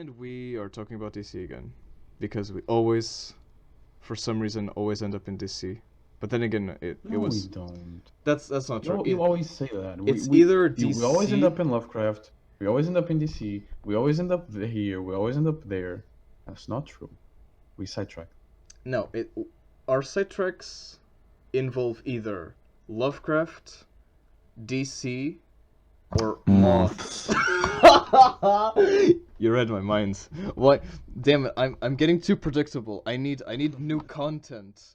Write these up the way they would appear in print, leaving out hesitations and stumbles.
And we are talking about DC again. Because we always, for some reason, always end up in DC. But then again, it No, we was... don't. That's not true. You always say that. It's either We always end DC... up in Lovecraft. We always end up in DC. We always end up here. We always end up there. That's not true. We sidetrack. No, our sidetracks involve either Lovecraft, DC, or Moths. You read my mind. What? Damn it! I'm getting too predictable. I need new content.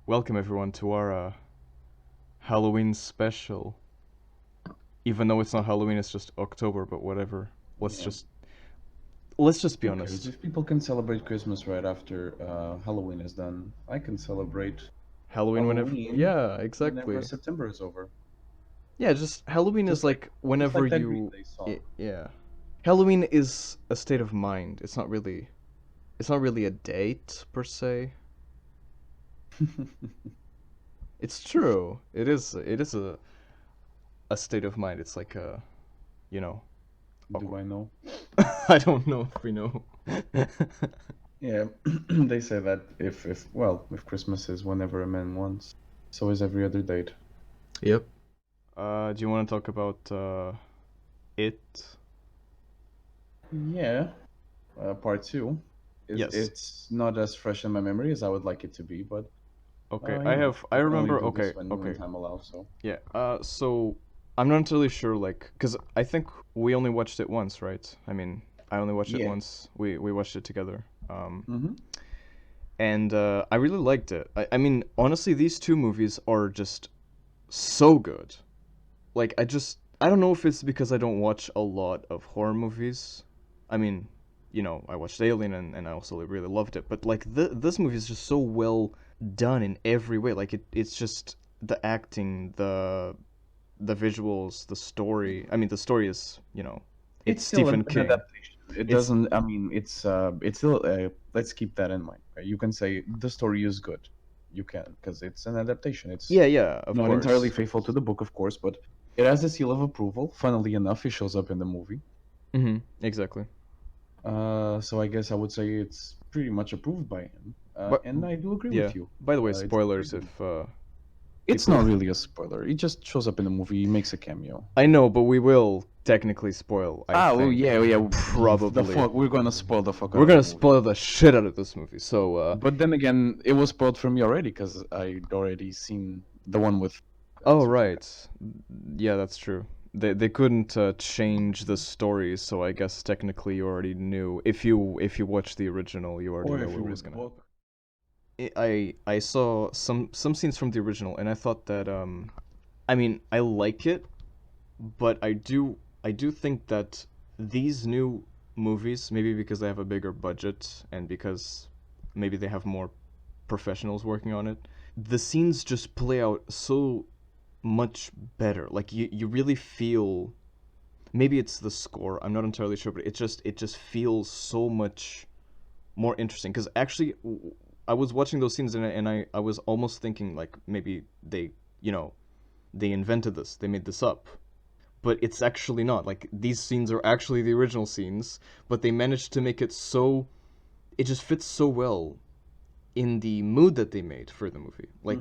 Welcome everyone to our Halloween special. Even though it's not Halloween, it's just October. But whatever. Let's just be honest. If people can celebrate Christmas right after Halloween is done, I can celebrate Halloween whenever. Yeah, exactly. whenever September is over. Yeah, just Halloween is like whenever like that you. Green Day song. Yeah, Halloween is a state of mind. It's not really a date per se. It's true. It is a state of mind. It's like a, you know. Do I know? I don't know if we know. Yeah, they say that if Christmas is whenever a man wants, so is every other date. Yep. Do you want to talk about it? Yeah, part two. Yes. It's not as fresh in my memory as I would like it to be, but Okay, you know, I we can only remember. do this Okay, when okay. time allows. So Yeah. So I'm not entirely sure, like, cause I think we only watched it once, right? I mean, I only watched it Yeah. once. We watched it together. Mhm. And I really liked it. I mean, honestly, these two movies are just so good. Like, I don't know if it's because I don't watch a lot of horror movies. I mean, you know, I watched Alien and I also really loved it. But like, this movie is just so well done in every way. Like, it's just the acting, the visuals, the story. I mean, the story is, you know, it's still Stephen an King. adaptation. It doesn't. I mean, it's still. Let's keep that in mind. Right? You can say the story is good. You can, because it's an adaptation. It's Yeah, of not course. entirely faithful to the book, of course, but it has a seal of approval. Funnily enough, it shows up in the movie. Exactly. So I guess I would say it's pretty much approved by him. And I do agree with you. By the way, It's spoilers pretty if It's people- not really a spoiler. He just shows up in the movie. He makes a cameo. I know, but we will technically spoil. I think. yeah. Probably. The fuck, we're gonna spoil the fuck. We're gonna spoil the shit out of this movie. So. But then again, it was spoiled for me already because I'd already seen the one with. Oh right. Yeah, that's true. They couldn't change the story, so I guess technically you already knew. If you watched the original, you already Or know if what you was read the gonna. book. I saw some scenes from the original, and I thought that I mean, I like it, but I do think that these new movies, maybe because they have a bigger budget and because maybe they have more professionals working on it, the scenes just play out so much better. Like you really feel, maybe it's the score, I'm not entirely sure, but it just feels so much more interesting, because actually I was watching those scenes and I was almost thinking like maybe they, you know, they invented this, they made this up. But it's actually not. Like, these scenes are actually the original scenes, but they managed to make it so, it just fits so well in the mood that they made for the movie. Like,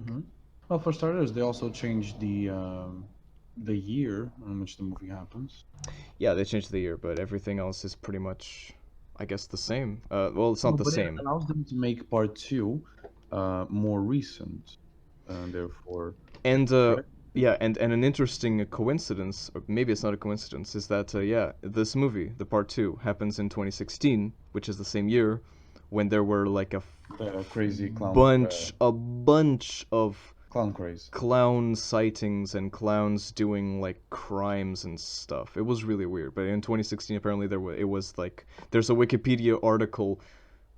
Well, for starters, they also changed the year in which the movie happens. yeah, they changed the year, but everything else is pretty much, I guess, the same. Well, it's not the But same. it allows them to make part two more recent, and therefore. And Correct? yeah, and an interesting coincidence, or maybe it's not a coincidence, is that yeah, this movie, the part two, happens in 2016, which is the same year when there were like a The crazy clown. a bunch of Clown craze. clown sightings and clowns doing like crimes and stuff. It was really weird. But in 2016, apparently it was like, there's a Wikipedia article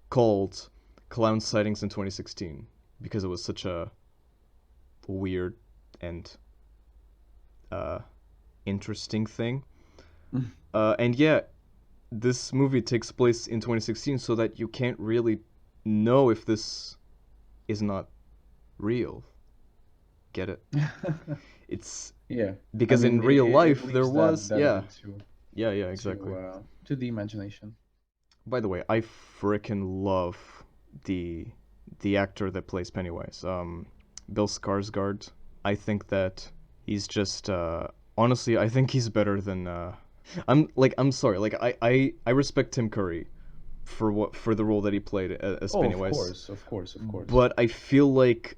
called "Clown Sightings in 2016" because it was such a weird and interesting thing. And yeah, this movie takes place in 2016, so that you can't really know if this is not real. Get it? It's Yeah, I because mean, in real it life there leaves that was, yeah, bit yeah, yeah, exactly. to the imagination. By the way, I frickin' love the the actor that plays Pennywise, Bill Skarsgård. I think that he's just honestly, I think he's better than I'm sorry, like I respect Tim Curry for the role that he played as Oh, of Pennywise, course, of course, of course. but I feel like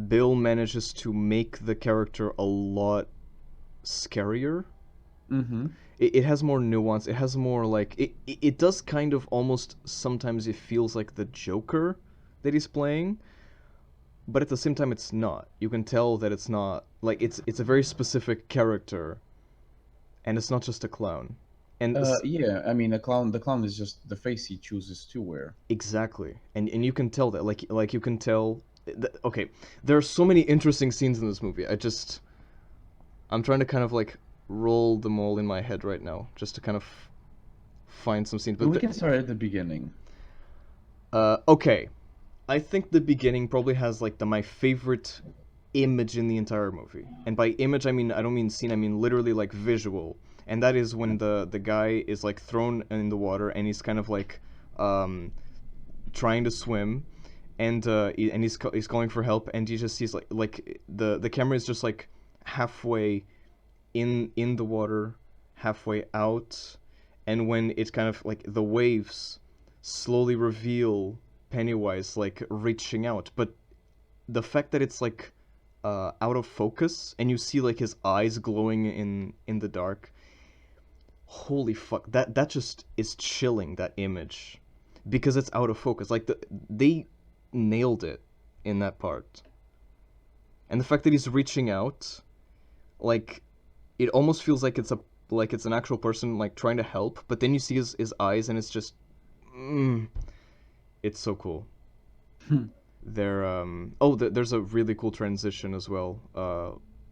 Bill manages to make the character a lot scarier. Mm-hmm. It has more nuance. It has more like it does kind of almost sometimes it feels like the Joker that he's playing, but at the same time it's not. You can tell that it's not like it's a very specific character and it's not just a clown. And Yeah, I mean, the clown is just the face he chooses to wear. exactly. And you can tell that like you can tell okay, there are so many interesting scenes in this movie. I'm trying to kind of like roll them all in my head right now just to kind of find some scenes, We but can start at the beginning. okay. I think the beginning probably has like my favorite image in the entire movie. And by image I don't mean scene, I mean literally like visual. And that is when the guy is like thrown in the water and he's kind of like um trying to swim and he's calling for help and he just sees like the camera is just like halfway in the water, halfway out, and when it's kind of like the waves slowly reveal Pennywise like reaching out, but the fact that it's like out of focus and you see like his eyes glowing in the dark, holy fuck, that just is chilling, that image, because it's out of focus. Like they nailed it in that part, and the fact that he's reaching out, like it almost feels like it's an actual person like trying to help, but then you see his eyes and it's just mm, it's so cool. Hmm. There oh there's a really cool transition as well.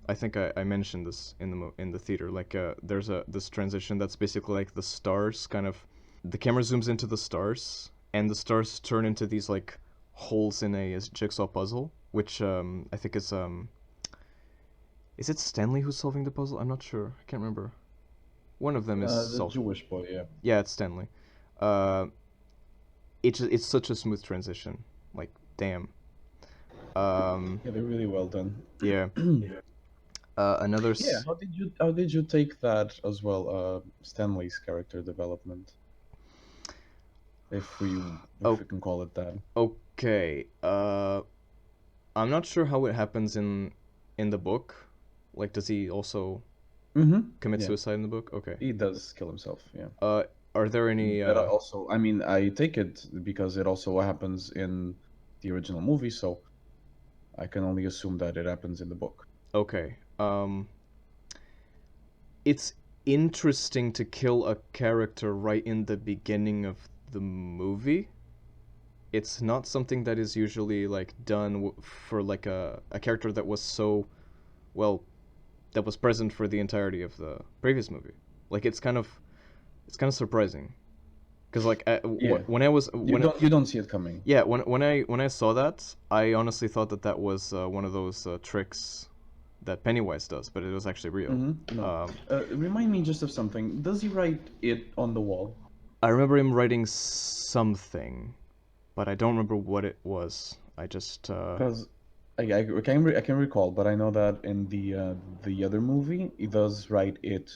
I think I mentioned this in the theater. Like there's a this transition that's basically like the stars kind of the camera zooms into the stars and the stars turn into these like holes in a jigsaw puzzle, which I think is it Stanley who's solving the puzzle? I'm not sure. I can't remember. One of them is The solving. Jewish boy, yeah. Yeah, it's Stanley. Uh, it's such a smooth transition. Like, damn. Um, Yeah, they're really well done. yeah. Another. Yeah, how did you take that as well, Stanley's character development, if Oh, we can call it that? okay. I'm not sure how it happens in the book. Like, does he also Mm-hmm. commit Yeah, suicide in the book? Okay. he does kill himself. Yeah. Uh, are there any? That also, I mean, I take it because it also happens in the original movie, so I can only assume that it happens in the book. Okay. It's interesting to kill a character right in the beginning of the movie. It's not something that is usually like done for like a character that was so well that was present for the entirety of the previous movie. Like it's kind of surprising because like Yeah, when I was when you don't see it coming. yeah when I saw that I honestly thought that that was one of those tricks that Pennywise does, but it was actually real. Mm-hmm. No. Um, Remind me just of something. Does he write it on the wall? I remember him writing something, but I don't remember what it was. I just Because I can recall, but I know that in the other movie, he does write it.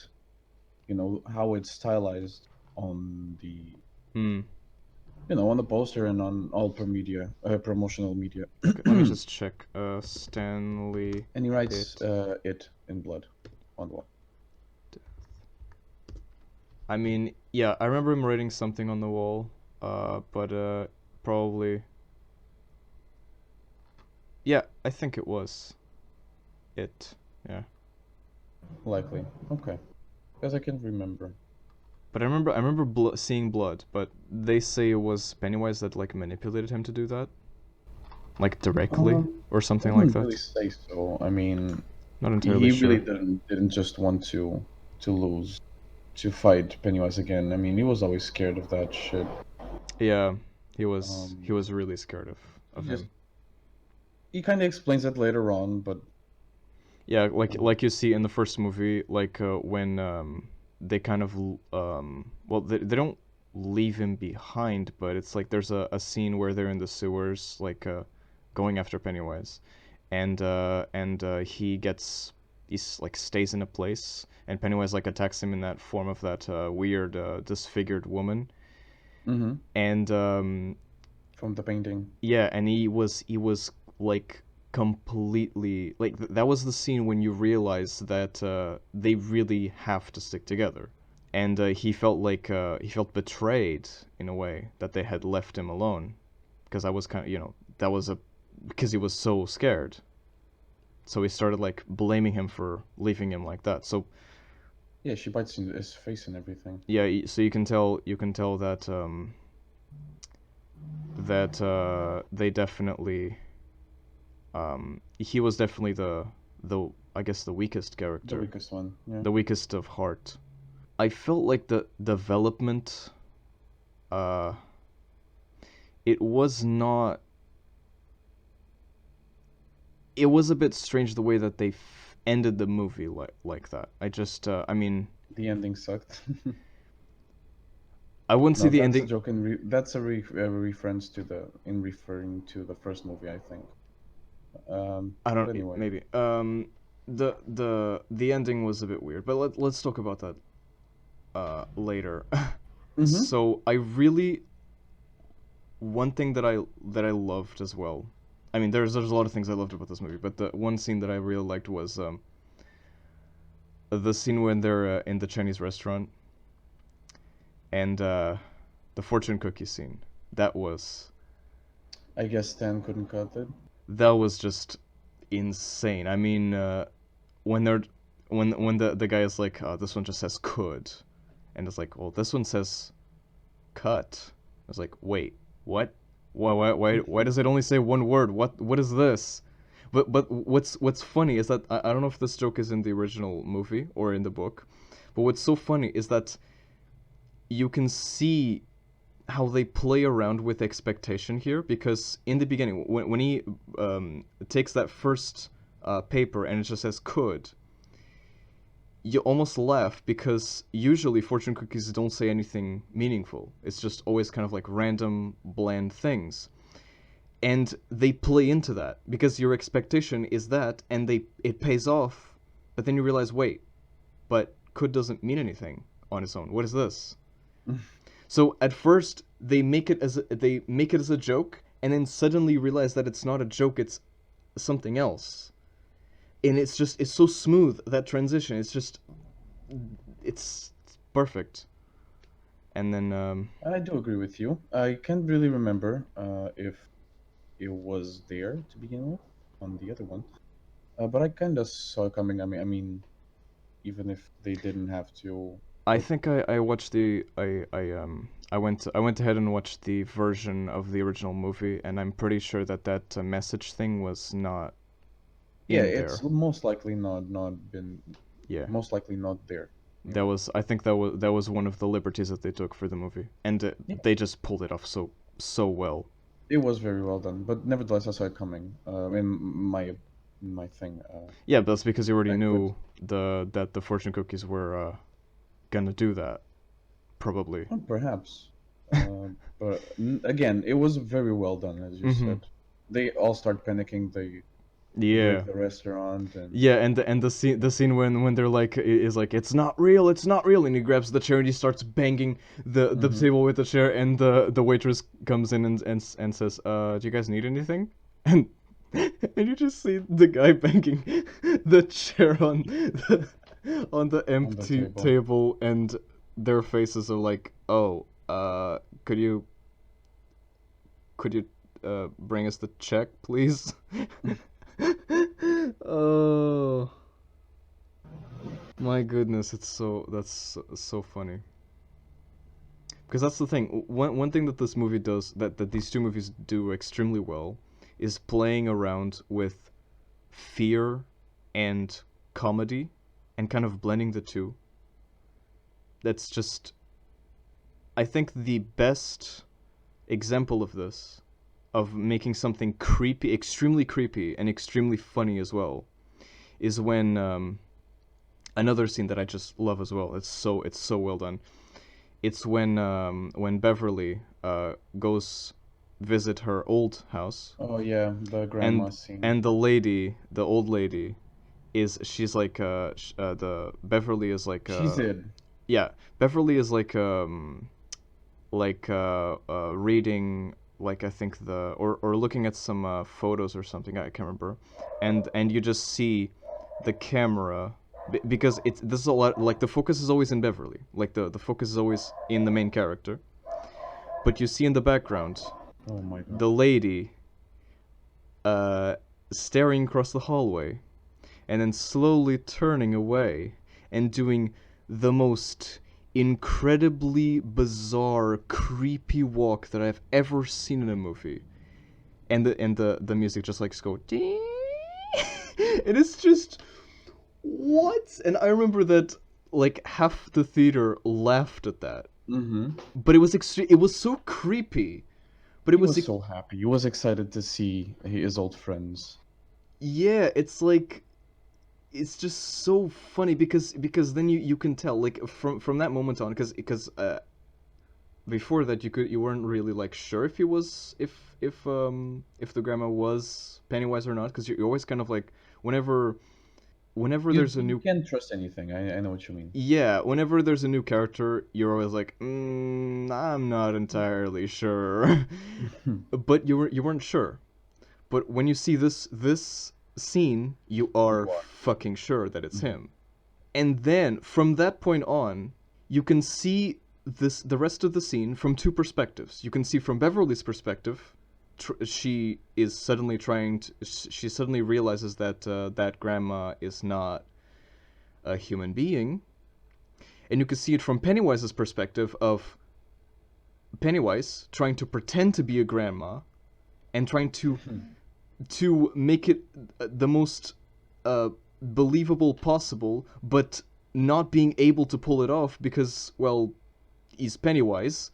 You know how it's stylized on the hmm. on the poster and on all promotional media. Okay, let me just check. Stanley. And he writes It. it in blood on the wall. I mean, yeah, I remember him writing something on the wall. But probably. Yeah, I think it was it. Yeah. Likely. Okay. Because I can remember. But I remember seeing blood, but they say it was Pennywise that like manipulated him to do that, like directly or I something like wouldn't really that. say so. I mean, Not entirely he really sure. didn't just want to lose to fight Pennywise again. I mean, he was always scared of that shit. Yeah, he Um, was really scared he of just him. he kind of explains it later on, but Yeah, uh, like you see in the first movie, like when they kind of well they don't leave him behind, but it's like there's a scene where they're in the sewers, like going after Pennywise, and he gets he's like stays in a place, and Pennywise like attacks him in that form of that weird disfigured woman, hmm and from the painting. yeah, and he was like completely like that was the scene when you realize that they really have to stick together, and he felt betrayed in a way that they had left him alone, because I was kind of that was a because he was so scared, so he started like blaming him for leaving him like that. So Yeah, she bites in his face and everything. yeah, so you can tell that they definitely he was definitely the I guess the weakest The character, weakest one. Yeah. the weakest of heart. I felt like the development, uh, it was not. It was a bit strange the way that they ended the movie like that. I mean, The ending sucked. I wouldn't say No, the that's a ending. joke. That's a reference to the in referring to the first movie, I think. I But don't anyway. maybe. The ending was a bit weird, but let's talk about that later. Mm-hmm. So I really one thing that I loved as well. I mean, there's a lot of things I loved about this movie, but the one scene that I really liked was the scene when they're in the Chinese restaurant and the fortune cookie scene. That was I guess Stan couldn't cut it. that was just insane. I mean, when they're when the guy is like, this one just says could, and it's like, well, this one says cut. I was like, wait, what? Why does it only say one word? What is this? But what's funny is that I don't know if this joke is in the original movie or in the book, but what's so funny is that you can see how they play around with expectation here, because in the beginning when he takes that first paper and it just says could, you almost laugh because usually fortune cookies don't say anything meaningful. It's just always kind of like random, bland things. And they play into that because your expectation is that, and it pays off. But then you realize, wait, but could doesn't mean anything on its own. What is this? So at first they make it as a joke, and then suddenly realize that it's not a joke. It's something else. And it's so smooth, that transition. It's perfect. And then I do agree with you. I can't really remember if it was there to begin with on the other one, but I kind of saw it coming. Even if they didn't have to I put. think I watched I went ahead and watched the version of the original movie, and I'm pretty sure that message thing was not Yeah, in it's there. most likely not been Yeah, most likely not there. that Anyway. was I think that was one of the liberties that they took for the movie, and Yeah, they just pulled it off so well. it was very well done, but nevertheless, I saw it coming. In my thing, Yeah, but that's because you already I could. knew the fortune cookies were gonna do that, probably. Perhaps, uh, but again, it was very well done, as you Mm-hmm. said. They all start panicking. They break Yeah. the restaurant, and Yeah, and the scene when they're like is like it's not real, and he grabs the chair and he starts banging the hmm table with the chair, and the waitress comes in and says, do you guys need anything? And and you just see the guy banging the chair on the on the empty table. table, and their faces are like, oh, could you bring us the check, please? Oh. My goodness, that's so funny. Because that's the thing. One thing that this movie does, that these two movies do extremely well, is playing around with fear and comedy, and kind of blending the two. That's just, I think, the best example of this, of making something creepy, extremely creepy and extremely funny as well, is when another scene that I just love as well. It's so well done. It's when Beverly goes visit her old house, Oh yeah, the grandma and scene. the old lady, she's like the Beverly is like She's it. yeah, Beverly is reading, like, I think or looking at some photos or something, I can't remember, and you just see the camera, because it's this is a lot, like, the focus is always in Beverly, like the focus is always in the main character, but you see in the background Oh my god. the lady uh staring across the hallway, and then slowly turning away and doing the most incredibly bizarre, creepy walk that I've ever seen in a movie. And the music just like go ding, and it's just what? And I remember that like half the theater laughed at that, Mm-hmm. but it was extreme. It was so creepy, but it He was was so happy. He was excited to see his old friends. yeah. It's like it's just so funny because then you can tell, like, from that moment on, because before that you weren't really like sure if he was if the grandma was Pennywise or not, because you're always kind of like whenever You there's a you new can't trust anything. I know what you mean. yeah, whenever there's a new character, you're always like, I'm not entirely sure. But you weren't sure. But when you see this scene, you are You are. fucking sure that it's Mhm. him. And then from that point on, you can see the rest of the scene from two perspectives. You can see from Beverly's perspective. She is suddenly trying to. She suddenly realizes that that grandma is not a human being, and you can see it from Pennywise's perspective of Pennywise trying to pretend to be a grandma and trying to make it the most uh, believable possible, but not being able to pull it off because, well, he's Pennywise.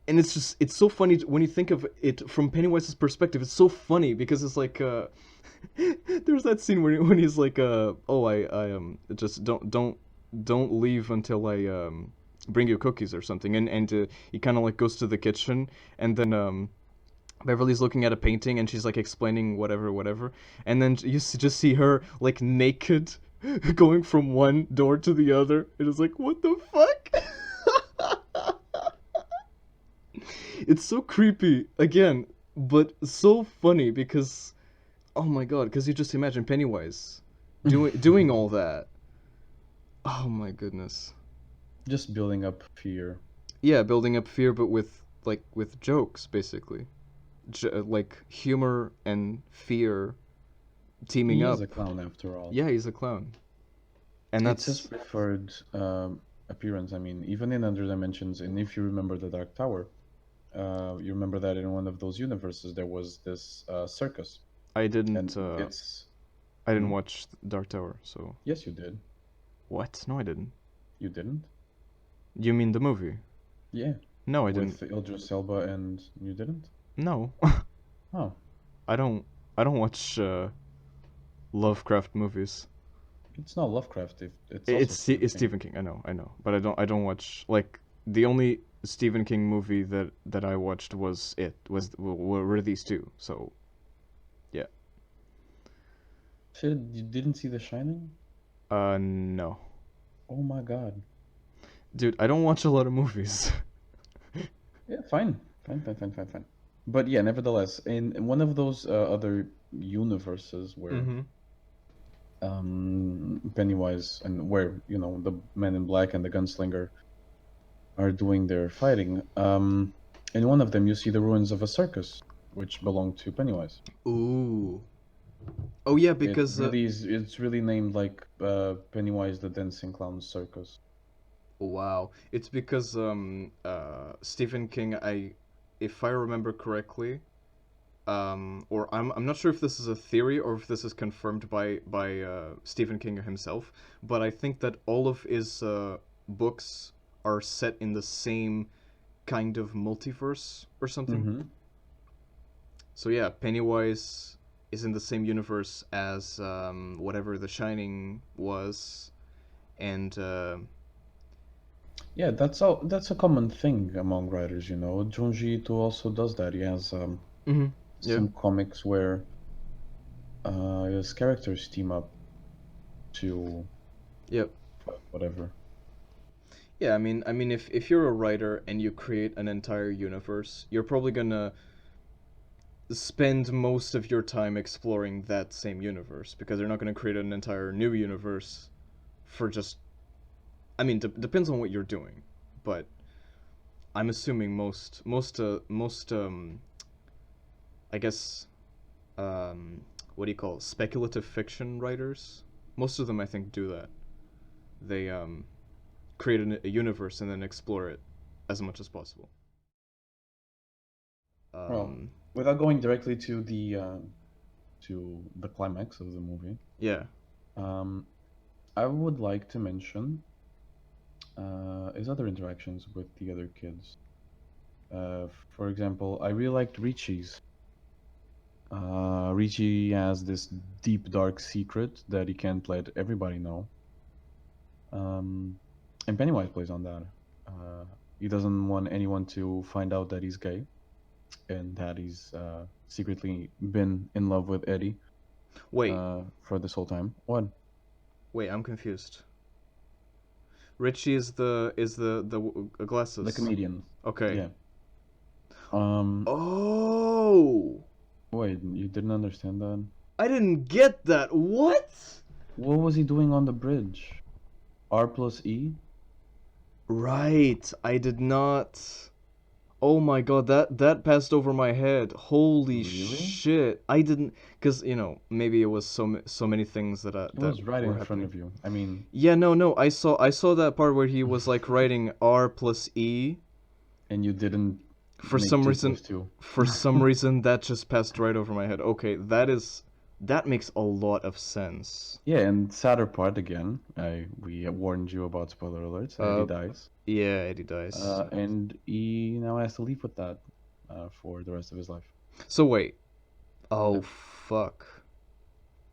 And it's so funny when you think of it from Pennywise's perspective. It's so funny because it's like there's that scene when he's like oh, I just don't leave until I bring you cookies or something, and he kind of like goes to the kitchen, and then Beverly's looking at a painting and she's like explaining whatever, and then just see her like naked going from one door to the other. It is like, what the fuck? It's so creepy again, but so funny because oh my god, because you just imagine Pennywise doing all that. Oh my goodness. Just building up fear. Yeah, building up fear, but with jokes basically, like humor and fear teaming He is a up. clown after all. Yeah, he's a clown, and It's his that's preferred appearance. I mean, even in Under Dimensions, and if you remember the Dark Tower, you remember that in one of those universes there was this circus, I and didn't it's. I didn't Hmm? watch Dark Tower, so Yes, you did. what? No, I didn't. You didn't? You mean the movie? Yeah, No, I didn't. with Idris Elba, and you didn't? No, Oh, I don't. I don't watch Lovecraft movies. it's not Lovecraft. It's also Stephen It's King. Stephen King. I know, but I don't watch, like, the only Stephen King movie that I watched were these two. So yeah. Shit, you didn't see The Shining? No, Oh my God. dude, I don't watch a lot of movies. Yeah, fine, fine. But yeah, nevertheless, in one of those other universes where Mm-hmm. Pennywise and where the Men in Black and the Gunslinger are doing their fighting, in one of them you see the ruins of a circus which belonged to Pennywise. Ooh. Oh yeah, It because really is. It's really named like Pennywise the Dancing Clown Circus. wow, it's because Stephen King. If I remember correctly, or I'm not sure if this is a theory or if this is confirmed by Stephen King himself, but I think that all of his books are set in the same kind of multiverse or something. Mm-hmm. So yeah, Pennywise is in the same universe as whatever The Shining was, and Yeah, that's a common thing among writers, you know. Junji Ito also does that. He has mhm, yeah, some comics where his characters team up to yep. whatever. Yeah, I mean, if you're a writer and you create an entire universe, you're probably gonna spend most of your time exploring that same universe because they're not gonna create an entire new universe for just. I mean, depends on what you're doing, but I'm assuming most I guess what do you call it? Speculative fiction writers. Most of them, I think, do that. They create a universe and then explore it as much as possible. Well, Um, without going directly to the climax of the movie, yeah. um, I would like to mention his other interactions with the other kids. For example, I really liked Richie's. Richie has this deep, dark secret that he can't let everybody know. And Pennywise plays on that. Uh, he doesn't want anyone to find out that he's gay and that he's secretly been in love with Eddie Wait, for this whole time. What? wait, I'm confused. Richie is the The glasses. comedian. Okay. Yeah. Um. Oh, Wait, you didn't understand that? I didn't get that. What? What was he doing on the bridge? R plus E? Right, I did not. Oh my god, that passed over my head. Holy Really? shit. I didn't cuz maybe it was so many things It that was right were in front happening. of you. I mean, Yeah, no, I saw that part where he was like writing R plus E. and you didn't For make some two reason plus two. for some reason that just passed right over my head. Okay, that makes a lot of sense. Yeah, and sadder part again. We warned you about spoiler alerts. Eddie Uh dies, yeah, Eddie dies. and he now has to live with that for the rest of his life. So wait. Oh Yep. fuck.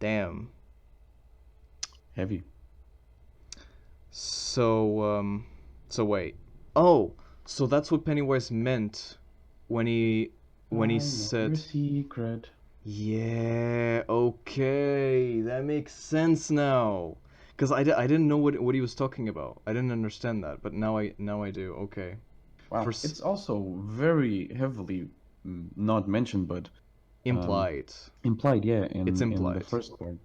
Damn. Heavy. So so wait. Oh, so that's what Pennywise meant when he I know your said, secret. "Yeah, okay, that makes sense now." Cuz I didn't know what he was talking about. I didn't understand that, but now I do. Okay. For Wow, it's also very heavily not mentioned, but um, implied. implied. Yeah, It's in the implied. first part,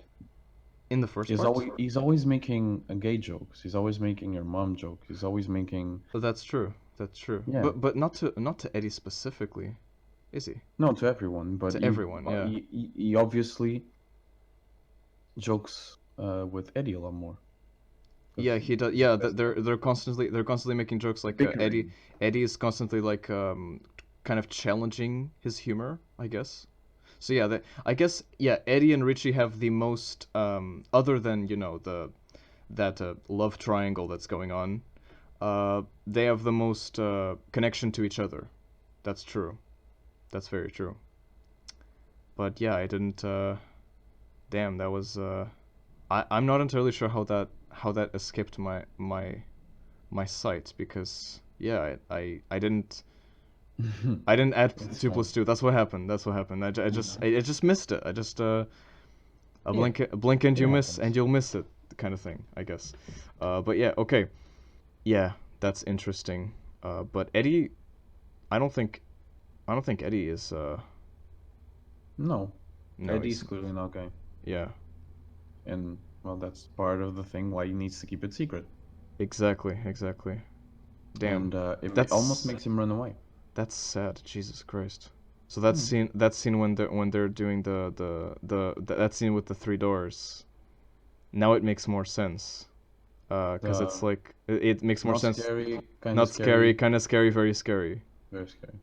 In the first part? he's always making gay jokes. He's always making your mom joke. He's always making That's true. That's true. yeah. But not to Eddie specifically, is he? No, to everyone, but To everyone, yeah. he obviously jokes with Eddie a lot more Yeah, because he does. he's the Yeah, best friend. they're constantly making jokes like Eddie. Bickering. Eddie is constantly like kind of challenging his humor, I guess. So yeah, I guess yeah, Eddie and Richie have the most other than the that love triangle that's going on. They have the most connection to each other. That's true. That's very true. But yeah, I didn't. Damn, that was. I'm not entirely sure how that escaped my sight because yeah, I didn't add It's two fine. plus two. That's what happened. That's what happened. I just missed it. I just Yeah, a blink and it you miss and happens. you'll miss it kind of thing, I guess. But yeah, okay. Yeah, that's interesting. But Eddie, I don't think I don't think Eddie is No, no, Eddie's he's clearly not gay, yeah, and well, that's part of the thing why he needs to keep it secret, exactly. Damn. and it almost That's makes him run away. That's sad. Jesus Christ. So Hmm. that scene when they're doing that scene with the three doors. Now it makes more sense. 'Cause it's The like it makes more not sense. scary, kind of Not scary, scary, kind of scary, very scary. very scary.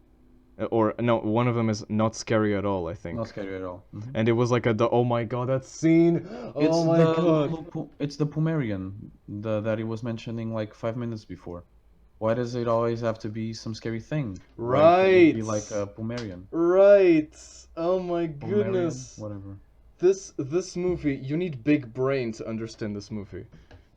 Or no, one of them is not scary at all, I Not think. scary at all. And it was like oh my god, that scene. It's Oh my god. it's the Pumerian, the that he was mentioning like 5 minutes before. Why does it always have to be some scary thing? Why couldn't it be Right. like a Pumerian? Right. Oh my Pumerian? goodness. Whatever. This movie, you need big brain to understand this movie.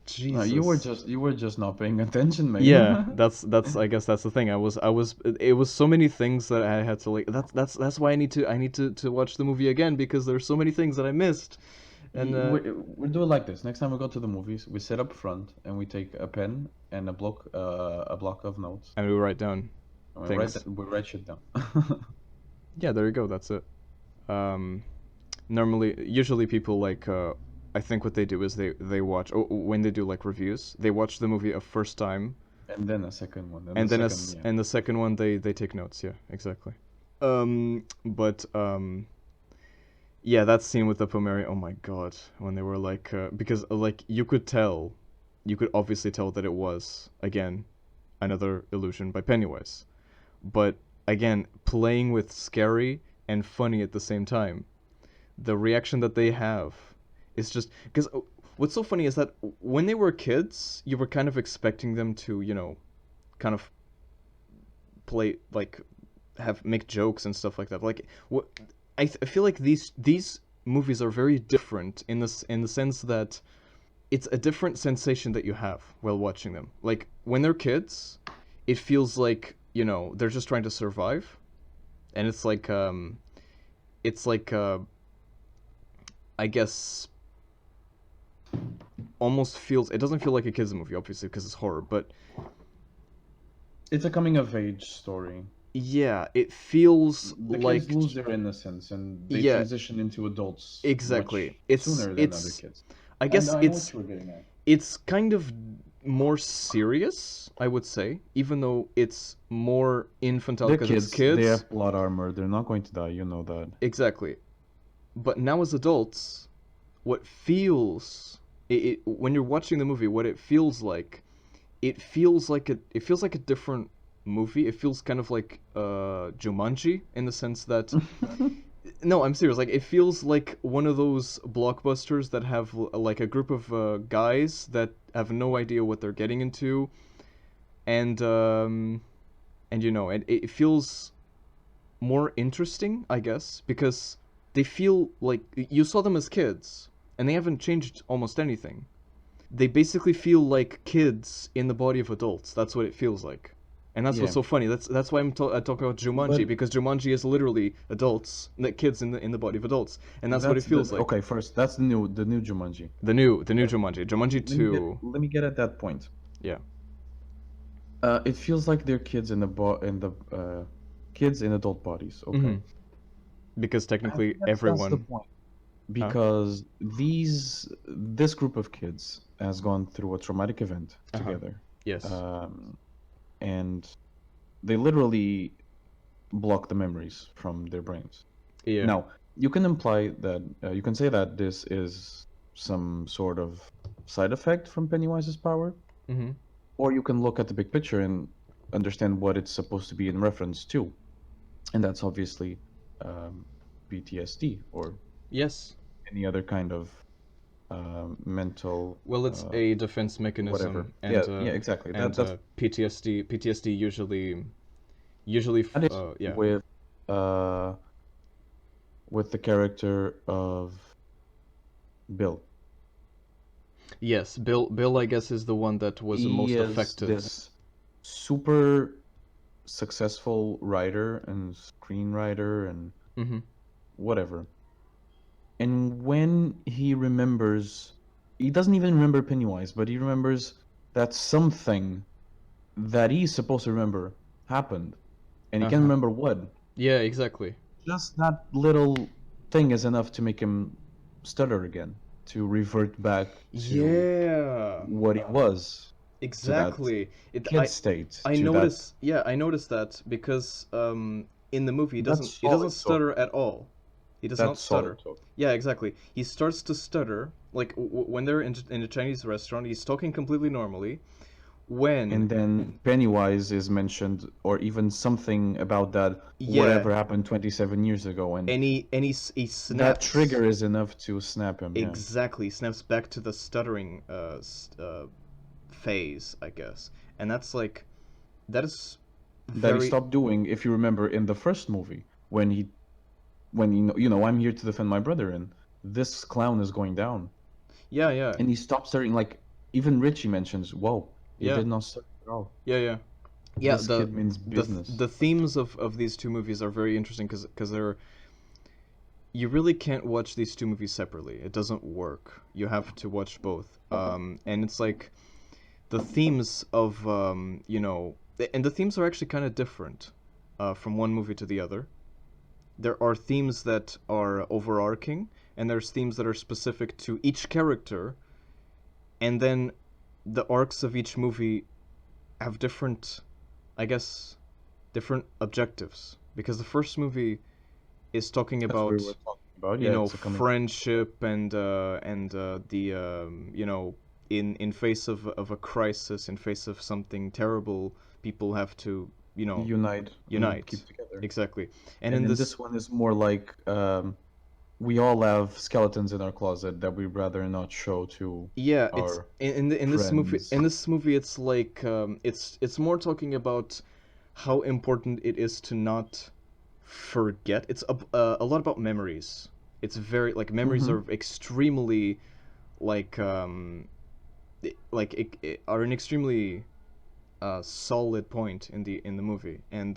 Jesus. You were just not paying attention, Yeah, man. that's I guess that's the thing. It was so many things that I had to like. That's why I need to watch the movie again because there's so many things that I missed. And We do it like this. Next time we go to the movies, we sit up front and we take a pen and a block of notes, we write down and things. we write shit down. Yeah, there you go. That's it. Um, usually people like I think what they do is they watch when they do like reviews, they watch the movie a first time, And then a second one, and and the then second, yeah. and the second one they take notes. Yeah, exactly. But yeah, that scene with the Pomeri. Oh my god, when they were like because like you could obviously tell that it was again another illusion by Pennywise, but again playing with scary and funny at the same time. The reaction that they have is just because what's so funny is that when they were kids, you were kind of expecting them to, kind of play like have make jokes and stuff like that. Like what I feel like these movies are very different in the sense that it's a different sensation that you have while watching them. Like when they're kids, it feels like, they're just trying to survive, and it's like I guess almost feels it doesn't feel like a kids movie obviously because it's horror, but It's a coming of age story. yeah, it feels The kids like lose their innocence and they yeah, transition into adults exactly. much sooner than other kids. I guess I know what you were getting at. it's kind of more serious, I would say, even though it's more infantile They're because it's kids. They kids. have plot armor. They're not going to die. You know that. Exactly. But now as adults, what feels when you're watching the movie, what it feels like a different movie. It feels kind of like Jumanji in the sense that no, I'm serious. Like it feels like one of those blockbusters that have like a group of guys that have no idea what they're getting into, and it feels more interesting, I guess, because they feel like you saw them as kids, and they haven't changed almost anything. They basically feel like kids in the body of adults. That's what it feels like, and that's Yeah, what's so funny. That's why I talk about but Jumanji because Jumanji is literally adults, like kids in the body of adults, and that's what it that's the feels like. okay. First, that's the new Jumanji. The new Jumanji, Jumanji two, Let me get at that point. yeah, It feels like they're kids in the kids in adult bodies. Okay, hmm because technically that's the everyone, point. huh, Because this group of kids has gone through a traumatic event uh-huh, together, yes, um, and they literally block the memories from their brains. yeah, Now, you can imply that you can say that this is some sort of side effect from Pennywise's power, hmm or you can look at the big picture and understand what it's supposed to be in reference to, and that's obviously um, PTSD or yes. any other kind of mental Well, it's a defense whatever. mechanism, Yeah, yeah, exactly. and PTSD usually That is yeah, uh, with the character of Bill. yes. Bill I guess is the one that was the He most is affected. this super successful writer and screenwriter and Hmm whatever. And when he remembers, he doesn't even remember Pennywise, but he remembers that something that he's supposed to remember happened, and he can't Uh-huh. remember what. Yeah, exactly. Just that little thing is enough to make him stutter again, to revert back to Yeah, what he was, to that exactly. It kid state, I to that notice. Yeah, I noticed that because in the movie that he doesn't solid talk, stutter at all. He does that not solid stutter. talk. Yeah, exactly. He starts to stutter like when they're in a Chinese restaurant. He's talking completely normally. When And then Pennywise is mentioned, or even something about that yeah, whatever happened 27 years ago, and he that snaps. trigger is enough to snap him. Yeah. Exactly, snaps back to the stuttering phase, I guess. And that's like that is that he very stopped doing. If you remember in the first movie, when I'm here to defend my brother, and this clown is going down, yeah, yeah, and he stopped starting. Like even Richie mentions, "Whoa, it yeah, did not start at all. yeah, yeah. Yeah, This kid means the business." themes of these two movies are very interesting because they're you really can't watch these two movies separately. It doesn't work. You have to watch both. And it's like the themes of and the themes are actually kind of different from one movie to the other. There are themes that are overarching, and there's themes that are specific to each character, and then the arcs of each movie have different, I guess, different objectives. Because the first movie is talking That's what we were about talking about. Yeah, it's a coming. friendship and the in face of a crisis, in face of something terrible, people have to Unite and unite. keep together. Exactly. And And in then this this one is more like we all have skeletons in our closet that we'd rather not show to yeah, it's our in this movie. friends. In this movie, it's like it's more talking about how important it is to not forget. It's a lot about memories. It's very like memories Mm-hmm. are extremely like are an extremely solid point in the movie, and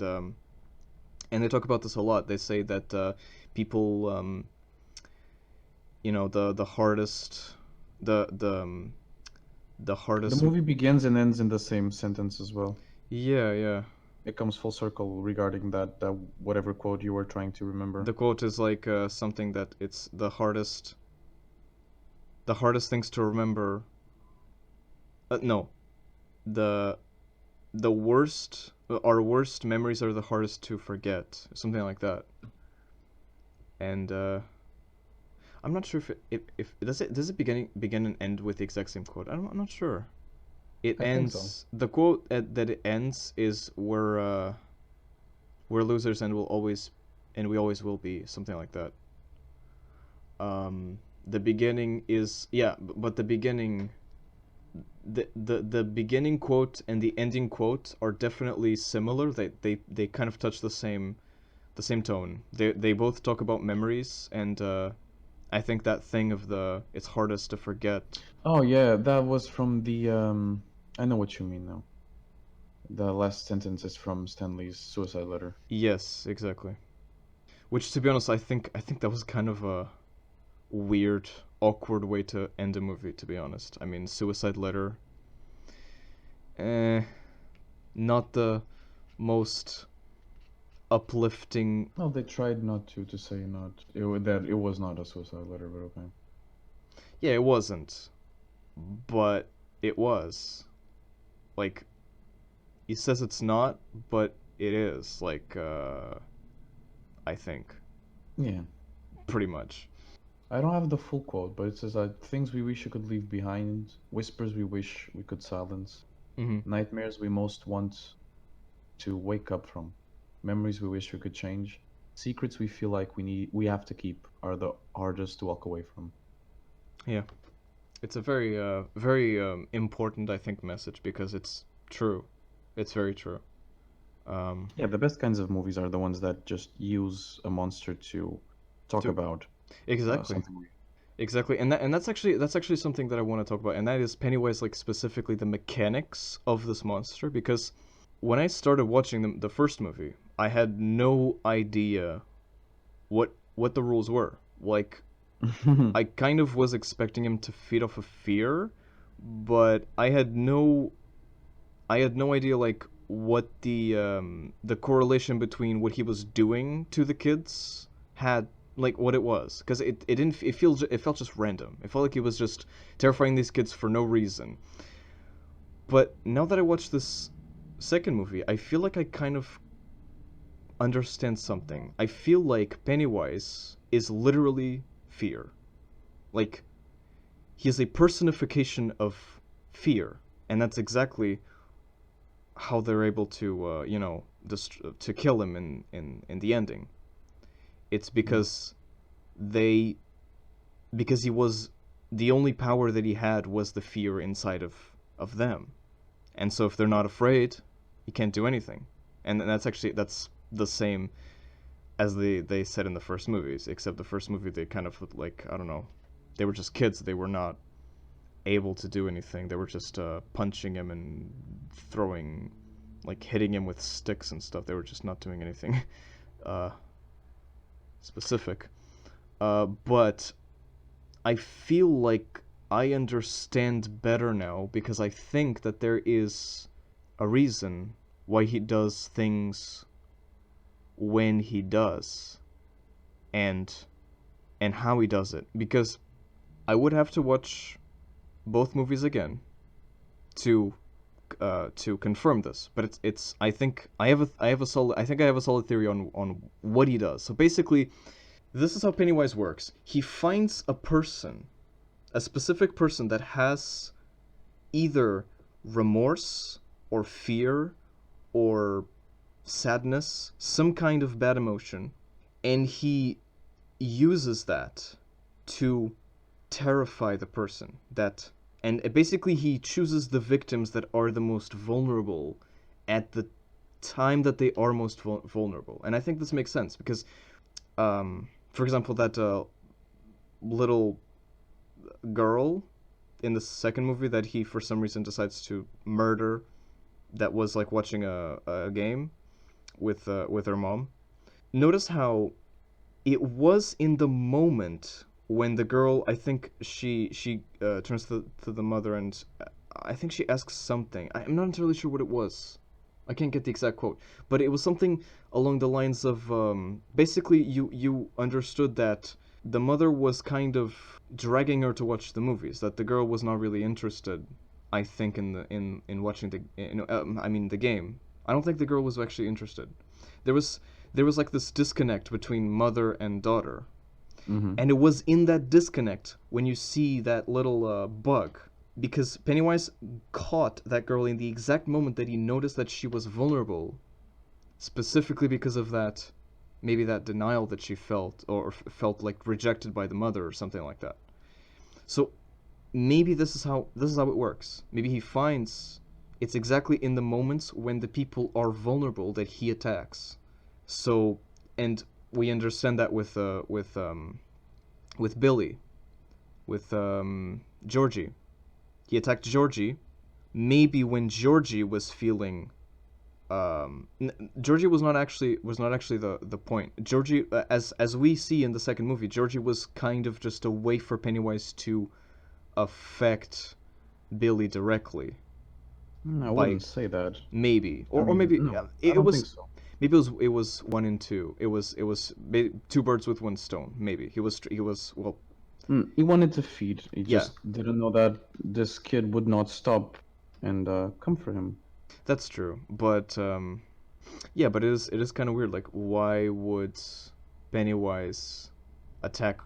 they talk about this a lot. They say that people the hardest the the The hardest movie begins and ends in the same sentence as well. yeah, yeah. It comes full circle regarding that whatever quote you were trying to The remember. quote is like something that it's the hardest things to remember. No, the the worst our worst memories are the hardest to forget, something like that. And I'm not sure if does it begin and end with the exact same quote. I'm not sure. It I think so. ends the quote that it ends is we're losers and we always will be, something like that. The beginning is yeah, but the beginning quote and the ending quote are definitely similar. They kind of touch the same tone. They both talk about memories, and I think that thing of the it's hardest to forget. Oh yeah, that was from the I know what you mean now. The last sentence is from Stanley's suicide letter. Yes, exactly. Which, to be honest, I think that was kind of a weird, awkward way to end a movie. To be honest, I mean, suicide letter, eh, not the most uplifting. No, they tried not to say not that it was not a suicide letter, but okay. Yeah, it wasn't, but it was. Like, he says it's not, but it is. Like, I think Yeah. pretty much. I don't have the full quote, but it says things we wish we could leave behind, whispers we wish we could silence, Hmm. nightmares we most want to wake up from, memories we wish we could change, secrets we feel like we have to keep are the hardest to walk away from. Yeah, it's a very important, I think, message because it's true. It's very true. Um, Yeah, the best kinds of movies are the ones that just use a monster to talk to about exactly, something real. exactly, and that's actually something that I want to talk about, and that is Pennywise, like specifically the mechanics of this monster. Because when I started watching the first movie, I had no idea what the rules were. Like, I kind of was expecting him to feed off of fear, but I had no idea like what the correlation between what he was doing to the kids had, like what it was, because it felt just random. It felt like he was just terrifying these kids for no reason. But now that I watched this second movie, I feel like I kind of understand something. I feel like Pennywise is literally fear. Like, he is a personification of fear, and that's exactly how they're able to to kill him in the ending. It's Yeah. they because he was the only power that he had was the fear inside of them. And so if they're not afraid, he can't do anything, and that's the same as they said in the first movies. Except the first movie, they kind of like, I don't know, they were just kids. They were not able to do anything. They were just punching him and throwing, like hitting him with sticks and stuff. They were just not doing anything uh, specific. But I feel like I understand better now because I think that there is a reason why he does things when he does, and how he does it. Because I would have to watch both movies again to confirm this, but it's I think I have a solid, I think I have a solid theory on what he does. So basically, this is how Pennywise works. He finds a person, a specific person that has either remorse or fear or sadness, some kind of bad emotion, and he uses that to terrify the person. That and basically he chooses the victims that are the most vulnerable at the time that they are most vulnerable. And I think this makes sense because, for example, that little girl in the second movie that he for some reason decides to murder, that was like watching a game with her mom. Notice how it was in the moment when the girl, I think she turns to the mother, and I think she asks something. I'm not entirely sure what it was. I can't get the exact quote, but it was something along the lines of basically you understood that the mother was kind of dragging her to watch the movies. That the girl was not really interested. I think in watching I mean the game. I don't think the girl was actually interested. There was there was like this disconnect between mother and daughter, Mm-hmm. and it was in that disconnect when you see that little bug, because Pennywise caught that girl in the exact moment that he noticed that she was vulnerable, specifically because of that, maybe that denial that she felt, or felt like rejected by the mother or something like that. So maybe this is how it works. Maybe he finds it's exactly in the moments when the people are vulnerable that he attacks. So, and we understand that with Billy, with Georgie. He attacked Georgie. Maybe when Georgie was feeling, Georgie was not actually the point. Georgie, as we see in the second movie, Georgie was kind of just a way for Pennywise to affect Billy directly I by wouldn't say that. maybe, I or mean, maybe no, yeah, I it don't was think so. maybe it was one and two. It was two birds with one stone. Maybe he was well, He wanted to feed. He yeah, just didn't know that this kid would not stop and come for him. that's true. But yeah, but it is kind of weird. Like, why would Pennywise attack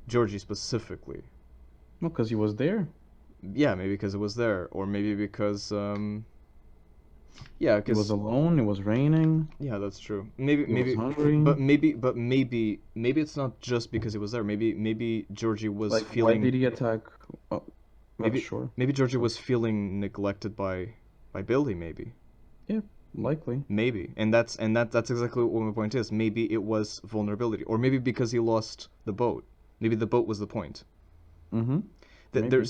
Georgie specifically? No, because he was there. Yeah, maybe because it was there, or maybe because yeah, He was because alone. It was raining. yeah, that's true. Maybe He was maybe hungry. maybe it's not just because he was there. Maybe Georgie was Like, why feeling did he attack? Oh, maybe sure. maybe Georgie Sure. was feeling neglected by Billy. Yeah, likely. Maybe, and that's exactly what my point is. Maybe it was vulnerability, or maybe because he lost the boat. Maybe the boat was the point. Mm-hmm. That Maybe.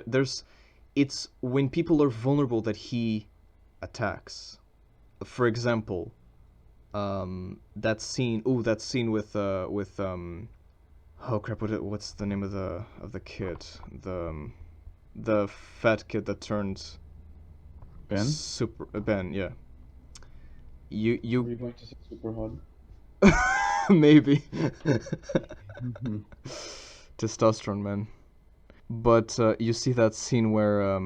there's it's when people are vulnerable that he attacks. For example, that scene. Ooh, that scene with oh crap! What's the name of the kid? The fat kid that turned Ben? super Ben. Yeah, Were you you going to say super hot? maybe Mm-hmm. testosterone man. But you see that scene where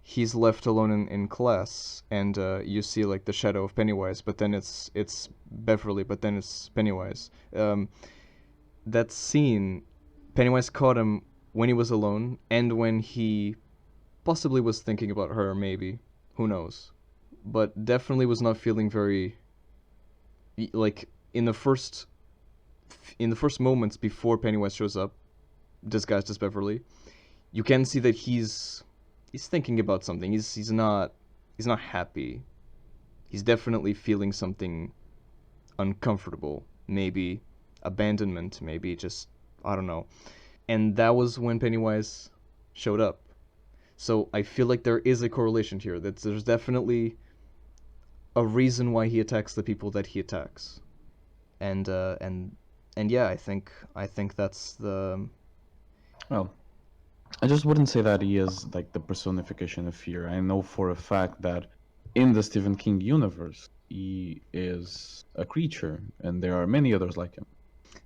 he's left alone in class, and you see like the shadow of Pennywise, but then it's Beverly, but then it's Pennywise. That scene, Pennywise caught him when he was alone, and when he possibly was thinking about her, maybe, who knows, but definitely was not feeling very like in the first moments before Pennywise shows up, disguised as Beverly. You can see that he's thinking about something. He's not happy. He's definitely feeling something uncomfortable, maybe abandonment, maybe just I don't know. And that was when Pennywise showed up. So I feel like there is a correlation here. That there's definitely a reason why he attacks the people that he attacks. And and yeah, I think that's the Well, I just wouldn't say that he is like the personification of fear. I know for a fact that in the Stephen King universe, he is a creature, and there are many others like him.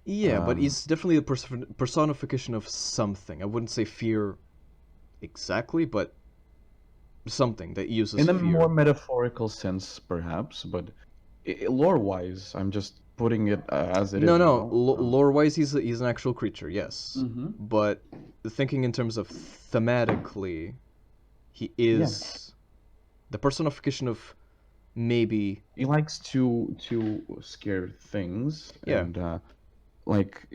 yeah, but Um, he's definitely a personification of something. I wouldn't say fear exactly, but something that uses in a more fear. metaphorical sense, perhaps, but lore-wise, I'm just putting it as it No, is. You no, know. lore-wise, he's an actual creature, yes. Mhm. But thinking in terms of thematically, he Yeah, is the personification of maybe, he likes to scare things, yeah. and like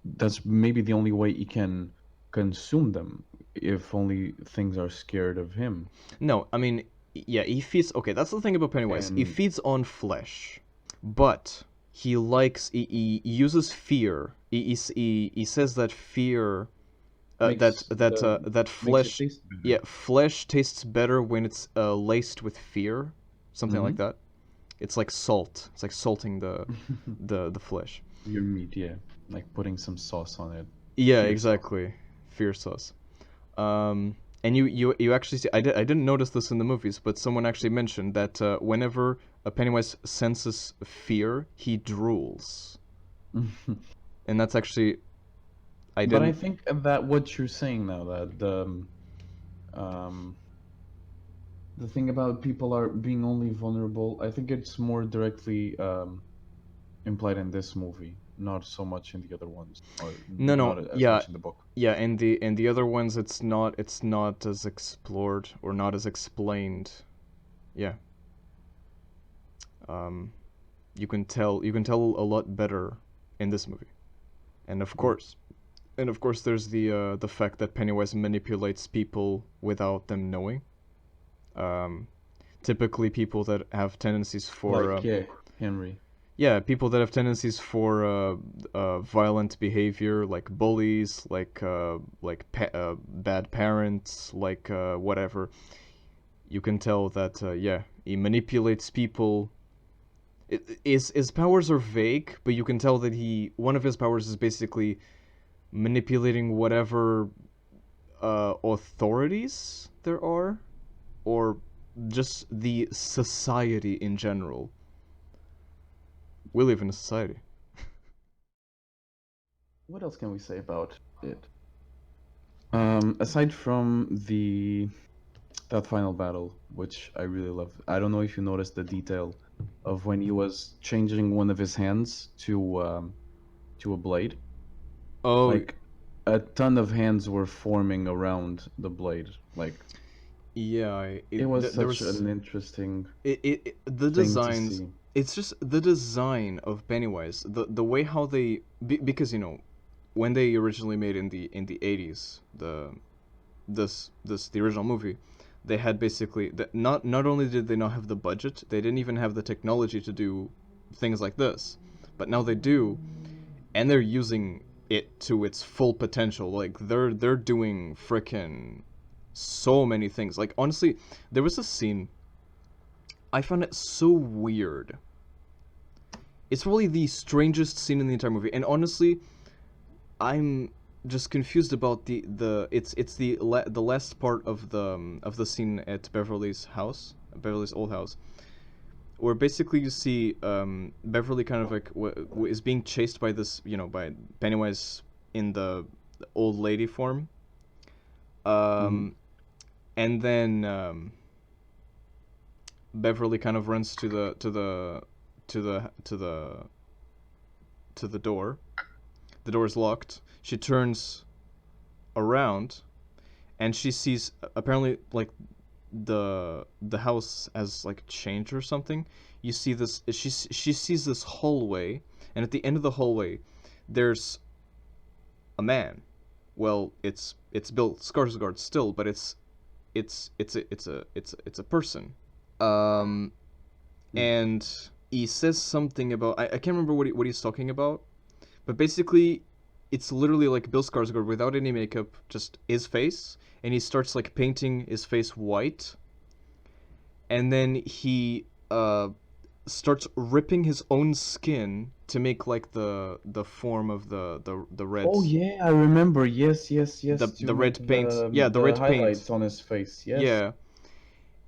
that's maybe the only way he can consume them. If only things are scared of him. No, I mean, yeah, he feeds. Okay, that's the thing about Pennywise. He And feeds on flesh, but he uses fear. He says that fear, makes the that makes it flesh, taste yeah, better. flesh tastes better when it's laced with fear, something like Mm-hmm. that. It's like salt. It's like salting the flesh. Your meat, yeah, like putting some sauce on it, Yeah, fear sauce. exactly. Fear sauce. And you actually see, I didn't notice this in the movies, but someone actually mentioned that whenever a Pennywise senses fear, he drools, and that's actually I But I didn't. think that what you're saying now, that um, the thing about people are being only vulnerable, I think it's more directly implied in this movie, not so much in the other ones, or No, not no, as yeah, much in the book. yeah, and the other ones, it's not as explored or not as explained. Yeah, um, you can tell a lot better in this movie, and of Mm. course, there's the fact that Pennywise manipulates people without them knowing. Um, typically, people that have tendencies for Like, yeah, Henry. yeah, people that have tendencies for violent behavior, like bullies, like bad parents, like whatever. You can tell that yeah, he manipulates people. His powers are vague, but you can tell that he one of his powers is basically manipulating whatever authorities there are, or just the society in general. We live in a society. What else can we say about it? Aside from the that final battle, which I really love. I don't know if you noticed the detail of when he was changing one of his hands to a blade. Oh, Like a ton of hands were forming around the blade. Like yeah, it was there such was an interesting the thing to designs. see. It's just the design of Pennywise, the way how they because when they originally made in the 80s the original movie, they had basically not only did they not have the budget, they didn't even have the technology to do things like this, but now they do, and they're using it to its full potential. Like they're doing frickin' so many things. Like honestly, there was a scene I found it so weird. It's probably the strangest scene in the entire movie, and honestly, I'm just confused about it's the last part of the scene at Beverly's house, Beverly's old house, where basically you see Beverly kind of like is being chased by this by Pennywise in the old lady form, Hmm. um, and then Beverly kind of runs to the to the to the door. The door is locked. She turns around and she sees apparently like the house has like changed or something. You see this she sees this hallway, and at the end of the hallway there's a man. Well, it's Bill Skarsgård still, but it's a person. Um, Mm. and he says something about I can't remember what he's talking about, but basically, it's literally like Bill Skarsgård without any makeup, just his face, and he starts like painting his face white, and then he starts ripping his own skin to make like the form of the red Oh yeah, I remember. Yes, yes, yes. To the make red paint. Yeah, the the red paint. highlights on his face. Yes. Yeah,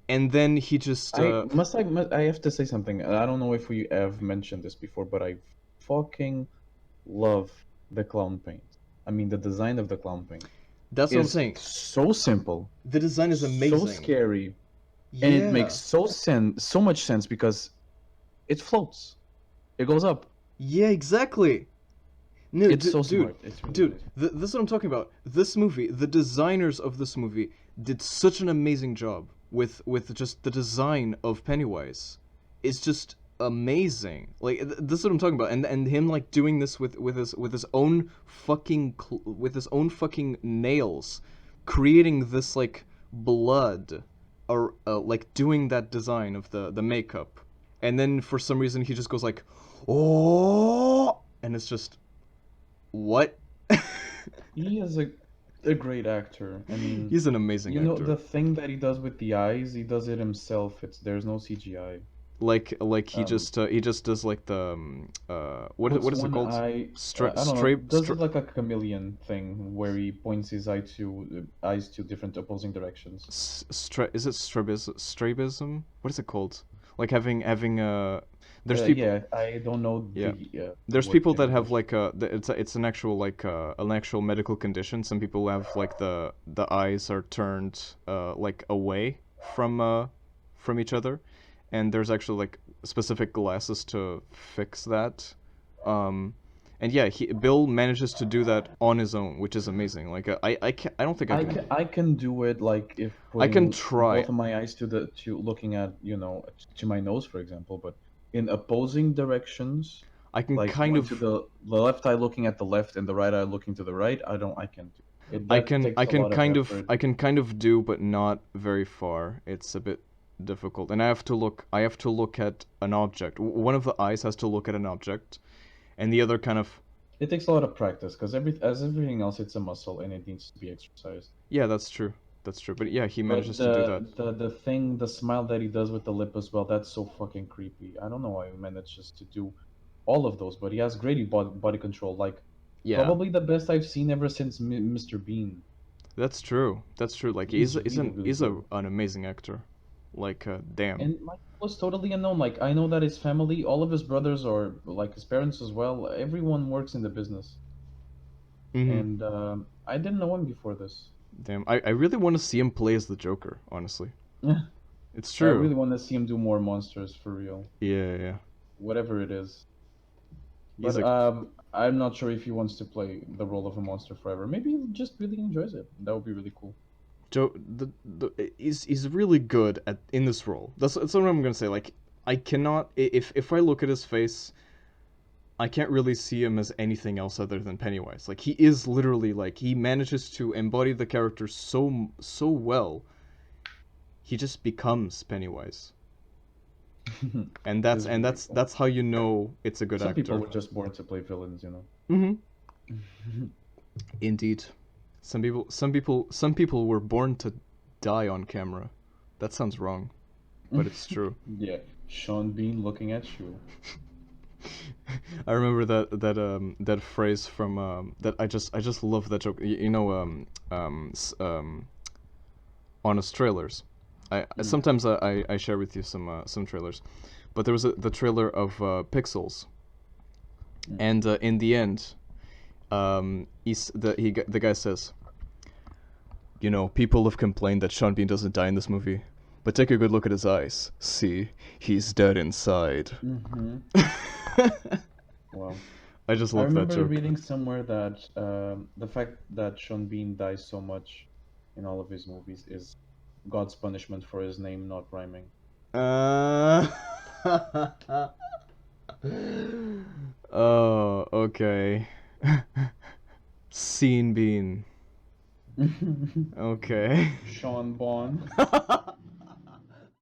and then he just I have to say something. I don't know if we have mentioned this before, but I fucking love the clown paint. I mean, the design of the clown paint that's what I'm is saying. so simple, The design is so amazing. scary, and it makes Yeah. so much sense because it floats. It goes up. Yeah, exactly. No, It's so dude, smart. It's really dude, nice. this is what I'm talking about. This movie, the designers of this movie did such an amazing job with just the design of Pennywise. It's just amazing. Like this is what I'm talking about, and him like doing this with his own fucking with his own fucking nails, creating this like blood, or like doing that design of the makeup, and then for some reason he just goes like, oh, and it's just what? He is a great actor. I mean, He's an amazing you know, actor. the thing that he does with the eyes, he does it himself. There's no CGI. Like Um, he just does like the puts what is it one called? eye, I don't know, Stray does it like a chameleon thing where he points his eyes to different opposing directions. is it strabism? What is it called? Like having there's people, Yeah, I don't know yeah, the there's word people in that have English. like it's an actual medical condition. Some people have like the eyes are turned like away from each other, and there's actually like specific glasses to fix that. Um, and yeah, Bill manages to do that on his own, which is amazing. Like I don't think I can. I can do it like if I can putting try. both of my eyes to looking at, to my nose, for example, but in opposing directions, I can like kind one to of the left eye looking at the left and the right eye looking to the right, I can't do it. That takes a lot of effort. I can kind of do, but not very far. It's a bit difficult, and I have to look at an object. One of the eyes has to look at an object, and the other kind of It takes a lot of practice because as everything else, it's a muscle and it needs to be exercised. yeah, that's true. That's true. But yeah, he But manages to do that. the smile that he does with the lip as well, that's so fucking creepy. I don't know how he manages to do all of those, but he has great body control. Like Yeah, probably the best I've seen ever since Mr. Bean. that's true. That's true. Like He's really really he's good. an amazing actor. Like damn. And like it was totally unknown. Like I know that his family, all of his brothers or like his parents as well, everyone works in the business. Mhm. And I didn't know him before this. Damn. I really want to see him play as the Joker. Honestly, it's I true. really want to see him do more monsters for real, Yeah, yeah. whatever it is. He's But a I'm not sure if he wants to play the role of a monster forever. Maybe he just really enjoys it. That would be really cool. Joe. He's really good at in this role. That's what I'm gonna say. Like I cannot if I look at his face, I can't really see him as anything else other than Pennywise. Like he is literally like he manages to embody the character so well. He just becomes Pennywise, and It's really cool. that's how you know it's a good Some people actor. were just born to play villains, you know. Mm-hmm. Indeed, some people were born to die on camera. That sounds wrong, but it's true. Yeah, Sean Bean looking at you. I remember that phrase from that I just love that joke. You know honest trailers. Mm, Sometimes I share with you some trailers, but there was the trailer of Pixels, mm. and in the end, the guy says, you know, people have complained that Sean Bean doesn't die in this movie, but take a good look at his eyes. See, he's dead inside. Mm-hmm. Wow. I just I love that remember joke. reading somewhere that the fact that Sean Bean dies so much in all of his movies is God's punishment for his name not rhyming. Uh... oh, okay. Scene Bean. Okay. Sean Bond.